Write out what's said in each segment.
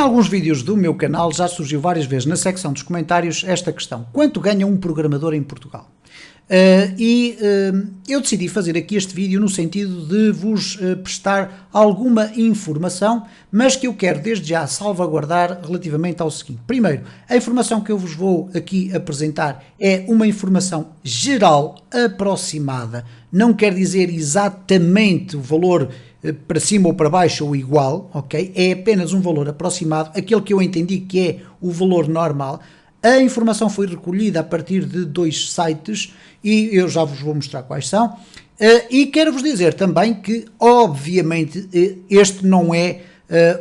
alguns vídeos do meu canal já surgiu várias vezes na secção dos comentários esta questão: quanto ganha um programador em Portugal? Eu decidi fazer aqui este vídeo no sentido de vos prestar alguma informação, mas que eu quero desde já salvaguardar relativamente ao seguinte. Primeiro, a informação que eu vos vou aqui apresentar é uma informação geral, aproximada, não quer dizer exatamente o valor para cima ou para baixo ou igual, ok? É apenas um valor aproximado, aquele que eu entendi que é o valor normal. A informação foi recolhida a partir de 2 sites e eu já vos vou mostrar quais são. E quero-vos dizer também que, obviamente, este não é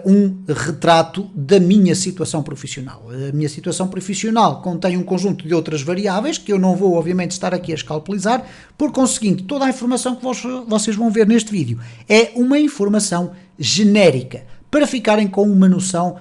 um retrato da minha situação profissional. A minha situação profissional contém um conjunto de outras variáveis que eu não vou, obviamente, estar aqui a escalpelizar. Por conseguinte, toda a informação que vocês vão ver neste vídeo é uma informação genérica, para ficarem com uma noção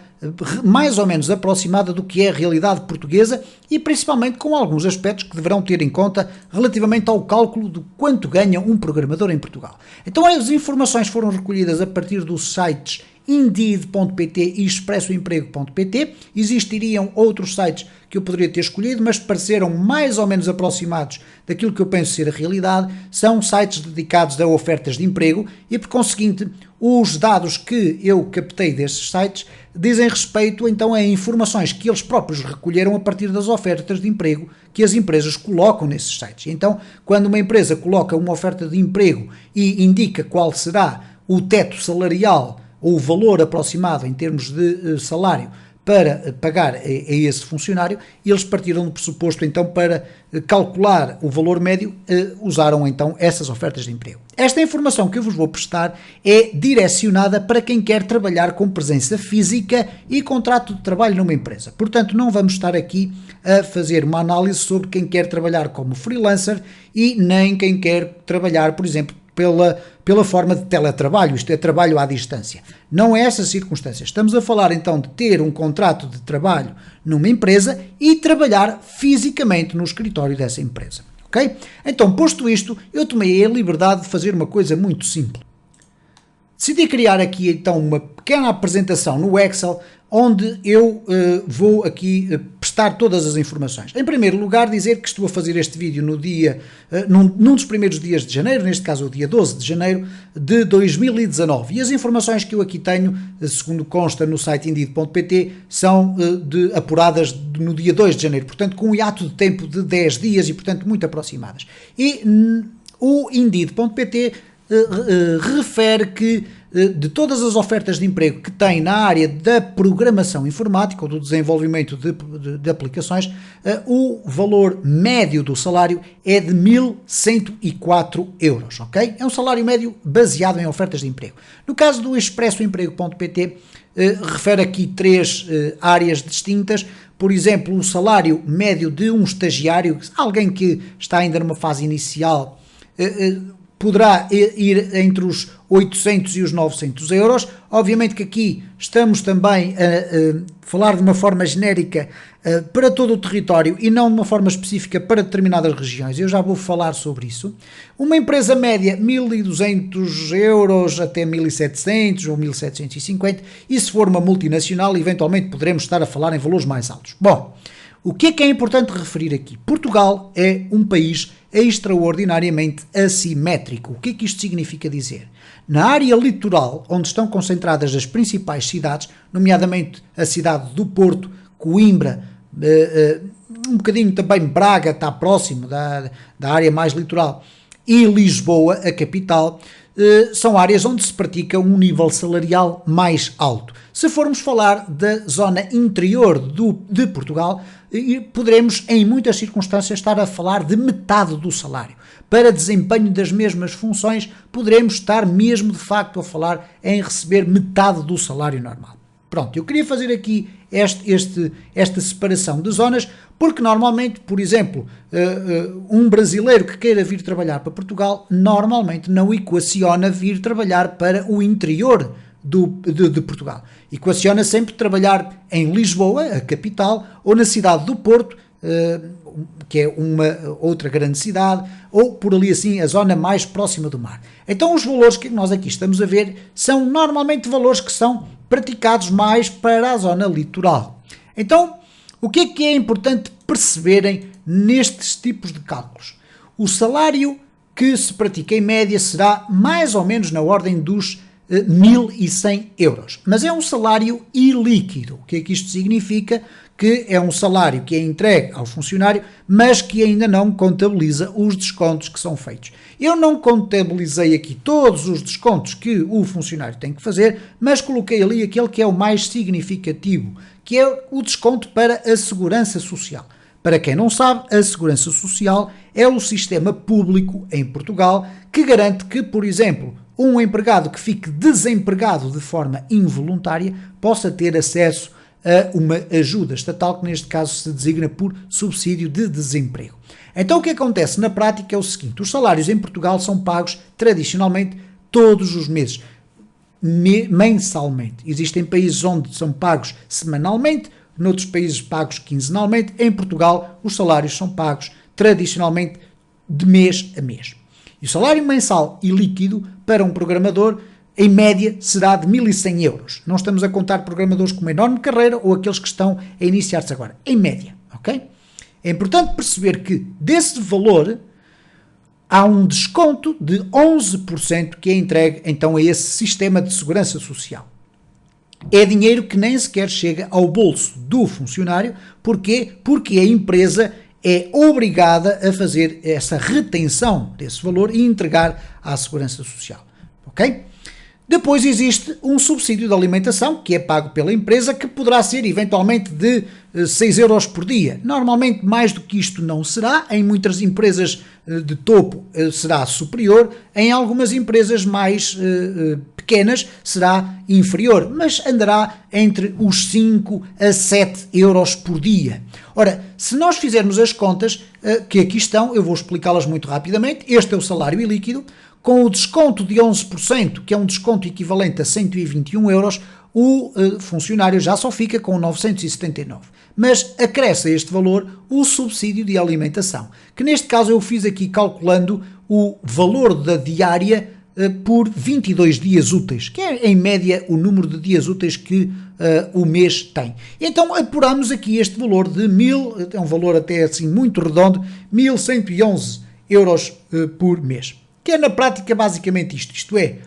mais ou menos aproximada do que é a realidade portuguesa e principalmente com alguns aspectos que deverão ter em conta relativamente ao cálculo de quanto ganha um programador em Portugal. Então as informações foram recolhidas a partir dos sites Indeed.pt e expressoemprego.pt. Existiriam outros sites que eu poderia ter escolhido, mas pareceram mais ou menos aproximados daquilo que eu penso ser a realidade. São sites dedicados a ofertas de emprego e, por conseguinte, os dados que eu captei desses sites dizem respeito então a informações que eles próprios recolheram a partir das ofertas de emprego que as empresas colocam nesses sites. Então, quando uma empresa coloca uma oferta de emprego e indica qual será o teto salarial ou o valor aproximado em termos de salário para pagar a esse funcionário, eles partiram do pressuposto então para calcular o valor médio, usaram então essas ofertas de emprego. Esta informação que eu vos vou prestar é direcionada para quem quer trabalhar com presença física e contrato de trabalho numa empresa. Portanto, não vamos estar aqui a fazer uma análise sobre quem quer trabalhar como freelancer e nem quem quer trabalhar, por exemplo, pela forma de teletrabalho, isto é, trabalho à distância. Não é essa circunstância. Estamos a falar então de ter um contrato de trabalho numa empresa e trabalhar fisicamente no escritório dessa empresa. Ok? Então, posto isto, eu tomei a liberdade de fazer uma coisa muito simples. Decidi criar aqui então uma pequena apresentação no Excel onde eu vou aqui prestar todas as informações. Em primeiro lugar, dizer que estou a fazer este vídeo no dia, num dos primeiros dias de janeiro, neste caso o dia 12 de janeiro de 2019. E as informações que eu aqui tenho, segundo consta no site Indeed.pt, são apuradas no dia 2 de janeiro, portanto com um hiato de tempo de 10 dias e, portanto, muito aproximadas. E o Indeed.pt refere que de todas as ofertas de emprego que tem na área da programação informática ou do desenvolvimento de aplicações, o valor médio do salário é de 1.104 euros, ok? É um salário médio baseado em ofertas de emprego. No caso do expressoemprego.pt, refere aqui 3 áreas distintas. Por exemplo, o salário médio de um estagiário, alguém que está ainda numa fase inicial, poderá ir entre os 800 e os 900 euros. Obviamente que aqui estamos também a falar de uma forma genérica para todo o território e não de uma forma específica para determinadas regiões. Eu já vou falar sobre isso. Uma empresa média, 1.200 euros até 1.700 ou 1.750, e se for uma multinacional, eventualmente poderemos estar a falar em valores mais altos. Bom, o que é importante referir aqui? Portugal é um país extraordinariamente assimétrico. O que é que isto significa dizer? Na área litoral, onde estão concentradas as principais cidades, nomeadamente a cidade do Porto, Coimbra, um bocadinho também Braga, está próximo da área mais litoral, e Lisboa, a capital, são áreas onde se pratica um nível salarial mais alto. Se formos falar da zona interior de Portugal, poderemos, em muitas circunstâncias, estar a falar de metade do salário. Para desempenho das mesmas funções, poderemos estar mesmo, de facto, a falar em receber metade do salário normal. Pronto, eu queria fazer aqui esta separação de zonas, porque normalmente, por exemplo, um brasileiro que queira vir trabalhar para Portugal, normalmente não equaciona vir trabalhar para o interior de Portugal. Equaciona sempre trabalhar em Lisboa, a capital, ou na cidade do Porto, que é uma outra grande cidade, ou por ali assim a zona mais próxima do mar. Então os valores que nós aqui estamos a ver são normalmente valores que são praticados mais para a zona litoral. Então, o que é importante perceberem nestes tipos de cálculos? O salário que se pratica em média será mais ou menos na ordem dos 1.100 euros, mas é um salário ilíquido. O que é que isto significa? Que é um salário que é entregue ao funcionário, mas que ainda não contabiliza os descontos que são feitos. Eu não contabilizei aqui todos os descontos que o funcionário tem que fazer, mas coloquei ali aquele que é o mais significativo, que é o desconto para a Segurança Social. Para quem não sabe, a Segurança Social é o sistema público em Portugal que garante que, por exemplo, um empregado que fique desempregado de forma involuntária possa ter acesso a uma ajuda estatal, que neste caso se designa por subsídio de desemprego. Então o que acontece na prática é o seguinte: os salários em Portugal são pagos tradicionalmente todos os meses, mensalmente. Existem países onde são pagos semanalmente, noutros países pagos quinzenalmente. Em Portugal os salários são pagos tradicionalmente de mês a mês. E o salário mensal e líquido para um programador, em média, será de 1.100 euros. Não estamos a contar programadores com uma enorme carreira ou aqueles que estão a iniciar-se agora. Em média, ok? É importante perceber que desse valor há um desconto de 11% que é entregue então a esse sistema de segurança social. É dinheiro que nem sequer chega ao bolso do funcionário. Porquê? Porque a empresa é obrigada a fazer essa retenção desse valor e entregar à Segurança Social. Ok? Depois existe um subsídio de alimentação que é pago pela empresa, que poderá ser eventualmente de 6 euros por dia. Normalmente mais do que isto não será. Em muitas empresas de topo será superior, em algumas empresas mais pequenas será inferior, mas andará entre os 5 a 7 euros por dia. Ora, se nós fizermos as contas que aqui estão, eu vou explicá-las muito rapidamente. Este é o salário ilíquido. Com o desconto de 11%, que é um desconto equivalente a 121 euros, o funcionário já só fica com 979. Mas acresce a este valor o subsídio de alimentação, que neste caso eu fiz aqui calculando o valor da diária por 22 dias úteis, que é em média o número de dias úteis que o mês tem. Então apuramos aqui este valor de é um valor até assim muito redondo, 1.111 euros por mês. Que é na prática basicamente isto é,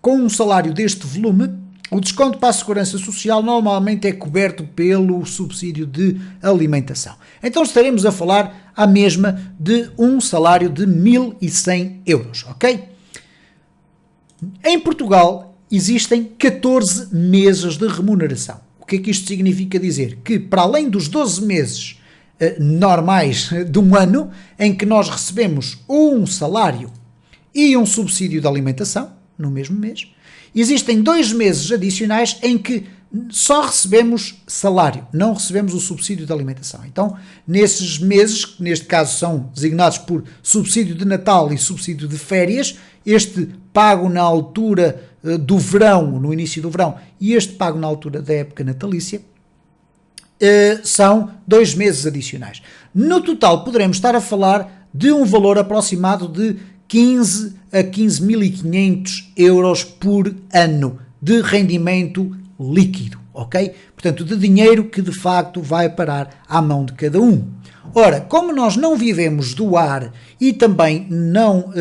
com um salário deste volume, o desconto para a Segurança Social normalmente é coberto pelo subsídio de alimentação. Então estaremos a falar à mesma de um salário de 1.100 euros, ok? Em Portugal existem 14 meses de remuneração. O que é que isto significa dizer? Que para além dos 12 meses normais de um ano, em que nós recebemos um salário e um subsídio de alimentação, no mesmo mês, existem 2 meses adicionais em que só recebemos salário, não recebemos o subsídio de alimentação. Então, nesses meses, que neste caso são designados por subsídio de Natal e subsídio de férias, este pago na altura do verão, no início do verão, e este pago na altura da época natalícia, são 2 meses adicionais. No total, poderemos estar a falar de um valor aproximado de 15 a 15.500 euros por ano de rendimento líquido, ok? Portanto, de dinheiro que de facto vai parar à mão de cada um. Ora, como nós não vivemos do ar e também não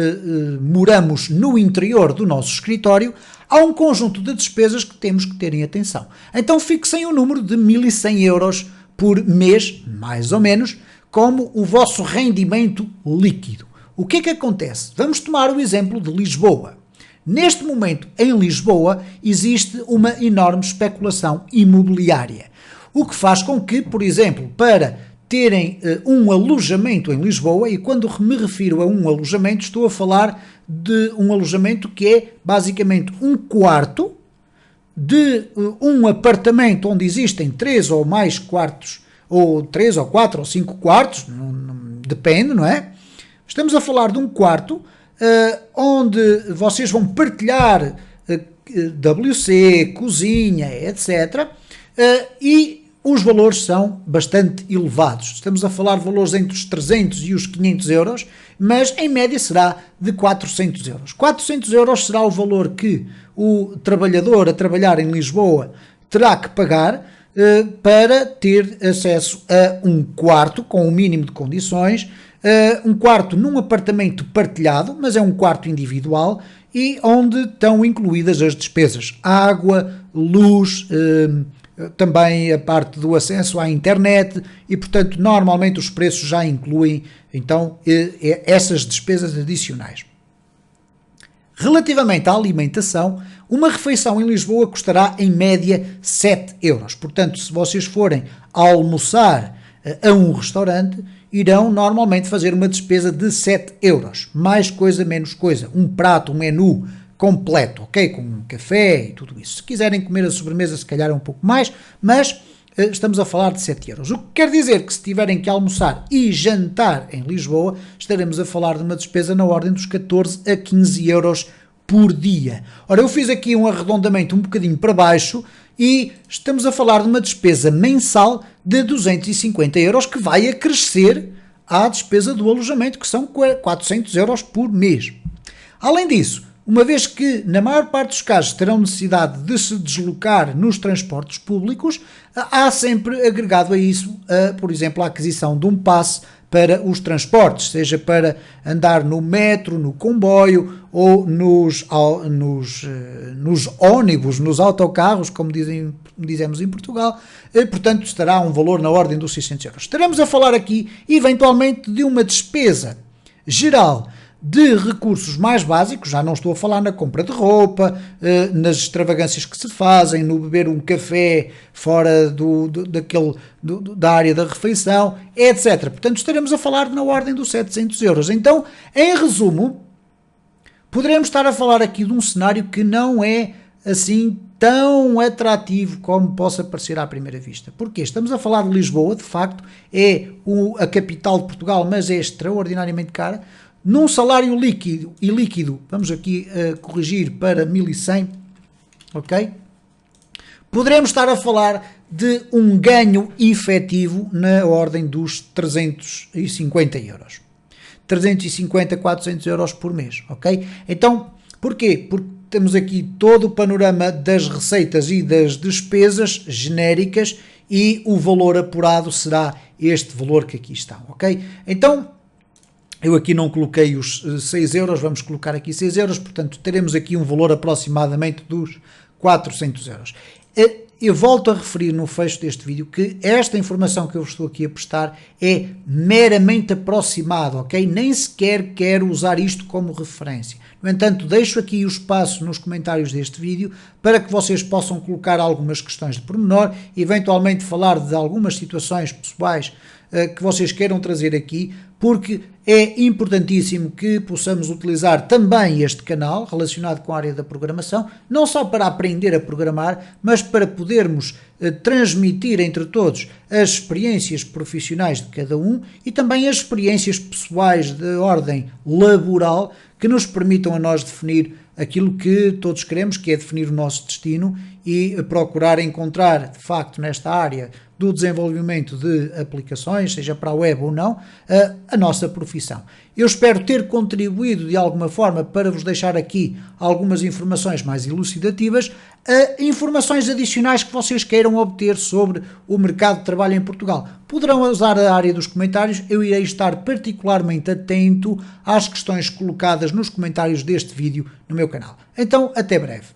moramos no interior do nosso escritório, há um conjunto de despesas que temos que ter em atenção. Então fixem o número de 1.100 euros por mês, mais ou menos, como o vosso rendimento líquido. O que é que acontece? Vamos tomar o exemplo de Lisboa. Neste momento, em Lisboa, existe uma enorme especulação imobiliária, o que faz com que, por exemplo, para terem um alojamento em Lisboa, e quando me refiro a um alojamento, estou a falar de um alojamento que é basicamente um quarto de um apartamento onde existem 3 ou mais quartos, ou 3 ou 4 ou 5 quartos, depende, não é? Estamos a falar de um quarto onde vocês vão partilhar WC, cozinha, etc. E os valores são bastante elevados. Estamos a falar de valores entre os 300 e os 500 euros, mas em média será de 400 euros. 400 euros será o valor que o trabalhador a trabalhar em Lisboa, terá que pagar para ter acesso a um quarto com o mínimo de condições, um quarto num apartamento partilhado, mas é um quarto individual e onde estão incluídas as despesas, água, luz, também a parte do acesso à internet e, portanto, normalmente os preços já incluem, então, essas despesas adicionais. Relativamente à alimentação, uma refeição em Lisboa custará em média 7 euros. Portanto, se vocês forem almoçar a um restaurante, irão normalmente fazer uma despesa de 7 euros. Mais coisa, menos coisa. Um prato, um menu completo, ok? Com um café e tudo isso. Se quiserem comer a sobremesa, se calhar é um pouco mais, mas estamos a falar de 7 euros. O que quer dizer que se tiverem que almoçar e jantar em Lisboa, estaremos a falar de uma despesa na ordem dos 14 a 15 euros por dia. Ora, eu fiz aqui um arredondamento um bocadinho para baixo e estamos a falar de uma despesa mensal de 250 euros que vai acrescer à despesa do alojamento, que são 400 euros por mês. Além disso, uma vez que, na maior parte dos casos, terão necessidade de se deslocar nos transportes públicos, há sempre agregado a isso, por exemplo, a aquisição de um passe para os transportes, seja para andar no metro, no comboio ou nos ónibus, nos autocarros, como dizemos em Portugal, portanto estará um valor na ordem dos 600 euros. Estaremos a falar aqui, eventualmente, de uma despesa geral de recursos mais básicos, já não estou a falar na compra de roupa, nas extravagâncias que se fazem, no beber um café fora da área da refeição, etc. Portanto, estaremos a falar na ordem dos 700 euros. Então, em resumo, poderemos estar a falar aqui de um cenário que não é assim tão atrativo como possa parecer à primeira vista. Porquê? Estamos a falar de Lisboa, de facto, é a capital de Portugal, mas é extraordinariamente cara. Num salário líquido, vamos aqui corrigir para 1100, ok? Poderemos estar a falar de um ganho efetivo na ordem dos 350 euros. 350, 400 euros por mês, ok? Então, porquê? Porque temos aqui todo o panorama das receitas e das despesas genéricas e o valor apurado será este valor que aqui está, ok? Então, eu aqui não coloquei os 6 euros, vamos colocar aqui 6 euros, portanto teremos aqui um valor aproximadamente dos 400 euros. Eu volto a referir no fecho deste vídeo que esta informação que eu estou aqui a prestar é meramente aproximada, ok? Nem sequer quero usar isto como referência. No entanto, deixo aqui o espaço nos comentários deste vídeo para que vocês possam colocar algumas questões de pormenor, eventualmente falar de algumas situações pessoais que vocês queiram trazer aqui, porque é importantíssimo que possamos utilizar também este canal relacionado com a área da programação, não só para aprender a programar, mas para podermos transmitir entre todos as experiências profissionais de cada um e também as experiências pessoais de ordem laboral que nos permitam a nós definir aquilo que todos queremos, que é definir o nosso destino e procurar encontrar, de facto, nesta área do desenvolvimento de aplicações, seja para a web ou não, a nossa profissão. Eu espero ter contribuído de alguma forma para vos deixar aqui algumas informações mais elucidativas, informações adicionais que vocês queiram obter sobre o mercado de trabalho em Portugal. Poderão usar a área dos comentários, eu irei estar particularmente atento às questões colocadas nos comentários deste vídeo no meu canal. Então, até breve.